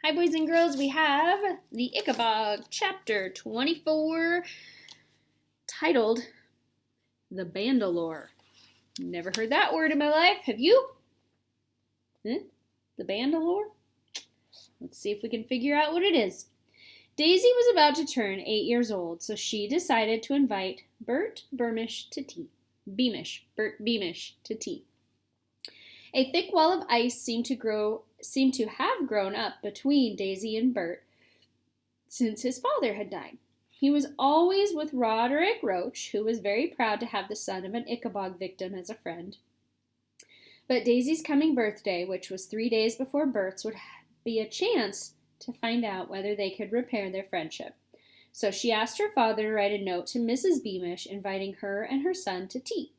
Hi, boys and girls. We have the Ickabog Ch24 titled The Bandalore. Never heard that word in my life. Have you? The Bandalore? Let's see if we can figure out what it is. Daisy was about to turn 8 years old, so she decided to invite Bert Beamish to tea. Bert Beamish to tea. A thick wall of ice seemed to have grown up between Daisy and Bert since his father had died. He was always with Roderick Roach, who was very proud to have the son of an Ickabog victim as a friend. But Daisy's coming birthday, which was 3 days before Bert's, would be a chance to find out whether they could repair their friendship. So she asked her father to write a note to Mrs. Beamish inviting her and her son to tea.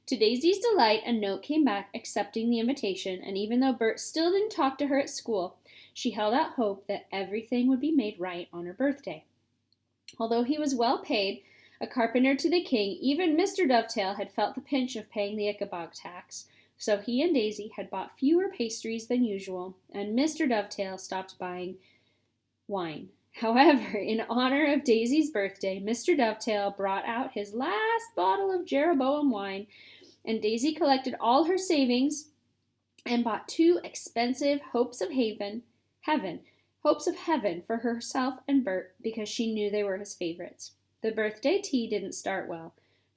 To Daisy's delight, a note came back accepting the invitation, and even though Bert still didn't talk to her at school, she held out hope that everything would be made right on her birthday. Although he was well paid, a carpenter to the king, even Mr. Dovetail had felt the pinch of paying the Ickabog tax, so he and Daisy had bought fewer pastries than usual, and Mr. Dovetail stopped buying wine. However, in honor of Daisy's birthday, Mr. Dovetail brought out his last bottle of Jeroboam wine, and Daisy collected all her savings and bought 2 expensive Hopes of Heaven for herself and Bert because she knew they were his favorites. The birthday tea didn't start well.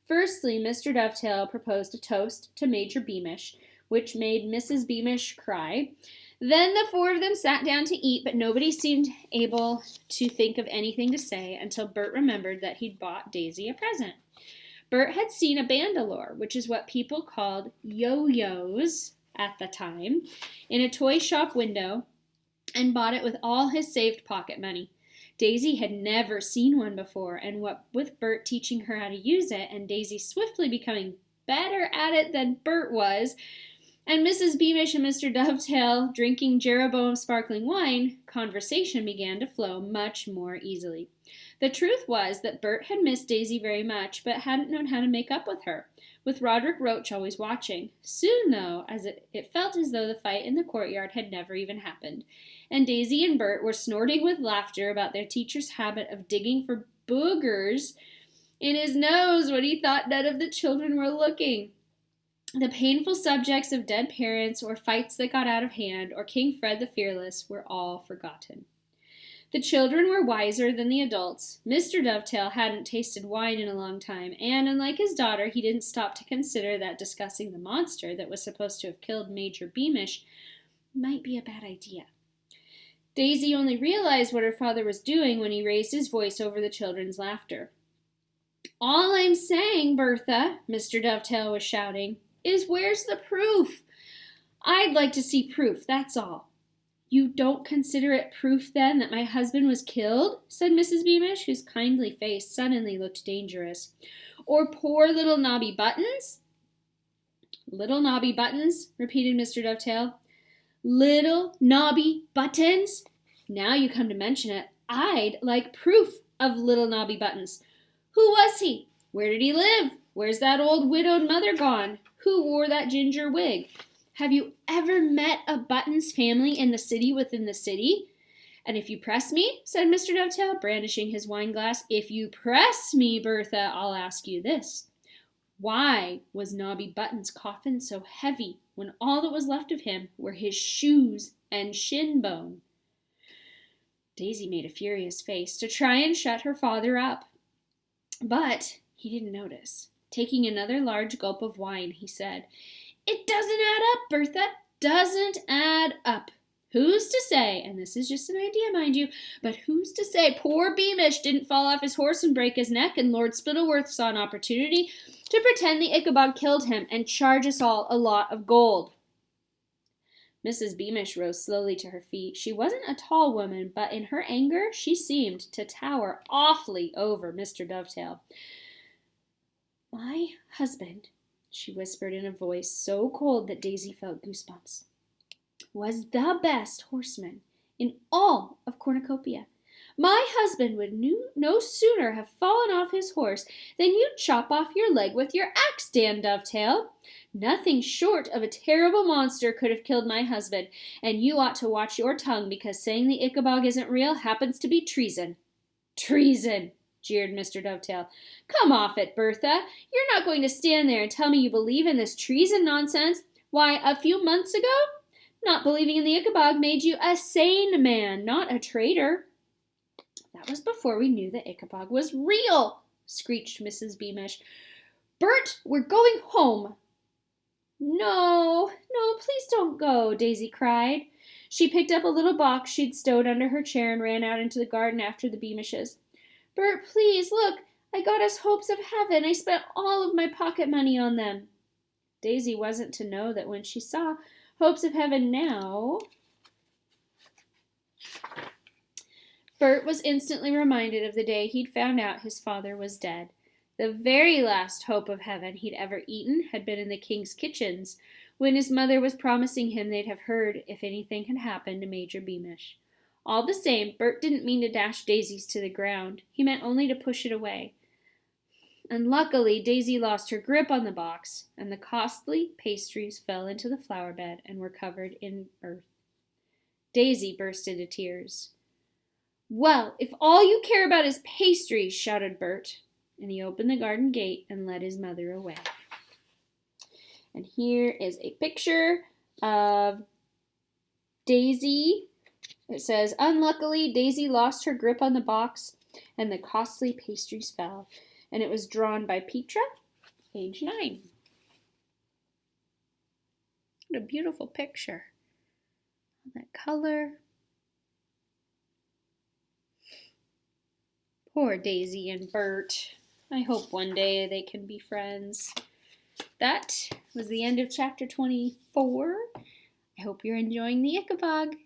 Firstly, Mr. Dovetail proposed a toast to Major Beamish, which made Mrs. Beamish cry. Then the 4 of them sat down to eat, but nobody seemed able to think of anything to say until Bert remembered that he'd bought Daisy a present. Bert had seen a bandalore, which is what people called yo-yos at the time, in a toy shop window, and bought it with all his saved pocket money. Daisy had never seen one before, and what with Bert teaching her how to use it and Daisy swiftly becoming better at it than Bert was, and Mrs. Beamish and Mr. Dovetail drinking Jeroboam sparkling wine, conversation began to flow much more easily. The truth was that Bert had missed Daisy very much, but hadn't known how to make up with her, with Roderick Roach always watching. Soon, though, it felt as though the fight in the courtyard had never even happened, and Daisy and Bert were snorting with laughter about their teacher's habit of digging for boogers in his nose when he thought none of the children were looking. The painful subjects of dead parents, or fights that got out of hand, or King Fred the Fearless were all forgotten. The children were wiser than the adults. Mr. Dovetail hadn't tasted wine in a long time, and unlike his daughter, he didn't stop to consider that discussing the monster that was supposed to have killed Major Beamish might be a bad idea. Daisy only realized what her father was doing when he raised his voice over the children's laughter. "All I'm saying, Bertha," Mr. Dovetail was shouting, "is where's the proof? I'd like to see proof, that's all." "You don't consider it proof, then, that my husband was killed?" said Mrs. Beamish, whose kindly face suddenly looked dangerous. "Or poor little Nobby Buttons?" "Little Nobby Buttons?" repeated Mr. Dovetail. "Little Nobby Buttons? Now you come to mention it, I'd like proof of little Nobby Buttons. Who was he? Where did he live? Where's that old widowed mother gone? Who wore that ginger wig? Have you ever met a Buttons family in the city within the city? And if you press me," said Mr. Dovetail, brandishing his wine glass, "if you press me, Bertha, I'll ask you this. Why was Nobby Buttons' coffin so heavy when all that was left of him were his shoes and shin bone?" Daisy made a furious face to try and shut her father up, but he didn't notice. Taking another large gulp of wine, he said, "It doesn't add up, Bertha, doesn't add up. Who's to say, and this is just an idea, mind you, but who's to say poor Beamish didn't fall off his horse and break his neck, and Lord Spittleworth saw an opportunity to pretend the Ickabog killed him and charge us all a lot of gold?" Mrs. Beamish rose slowly to her feet. She wasn't a tall woman, but in her anger she seemed to tower awfully over Mr. Dovetail. "My husband," she whispered in a voice so cold that Daisy felt goosebumps, "was the best horseman in all of Cornucopia. My husband would no sooner have fallen off his horse than you'd chop off your leg with your axe, Dan Dovetail. Nothing short of a terrible monster could have killed my husband, and you ought to watch your tongue because saying the Ickabog isn't real happens to be treason." "Treason!" jeered Mr. Dovetail. "Come off it, Bertha. You're not going to stand there and tell me you believe in this treason nonsense. Why, a few months ago, not believing in the Ickabog made you a sane man, not a traitor." "That was before we knew the Ickabog was real," screeched Mrs. Beamish. "Bert, we're going home." No, please don't go," Daisy cried. She picked up a little box she'd stowed under her chair and ran out into the garden after the Beamishes. "Bert, please, look, I got us hopes of heaven. I spent all of my pocket money on them." Daisy wasn't to know that when she saw hopes of heaven now, Bert was instantly reminded of the day he'd found out his father was dead. The very last hope of heaven he'd ever eaten had been in the king's kitchens, when his mother was promising him they'd have heard if anything had happened to Major Beamish. All the same, Bert didn't mean to dash Daisy's to the ground. He meant only to push it away. Unluckily, Daisy lost her grip on the box, and the costly pastries fell into the flower bed and were covered in earth. Daisy burst into tears. "Well, if all you care about is pastries," shouted Bert, and he opened the garden gate and led his mother away. And here is a picture of Daisy. It says, "Unluckily, Daisy lost her grip on the box, and the costly pastries fell." And it was drawn by Petra, age 9. What a beautiful picture. That color. Poor Daisy and Bert. I hope one day they can be friends. That was the end of chapter 24. I hope you're enjoying the Ickabog.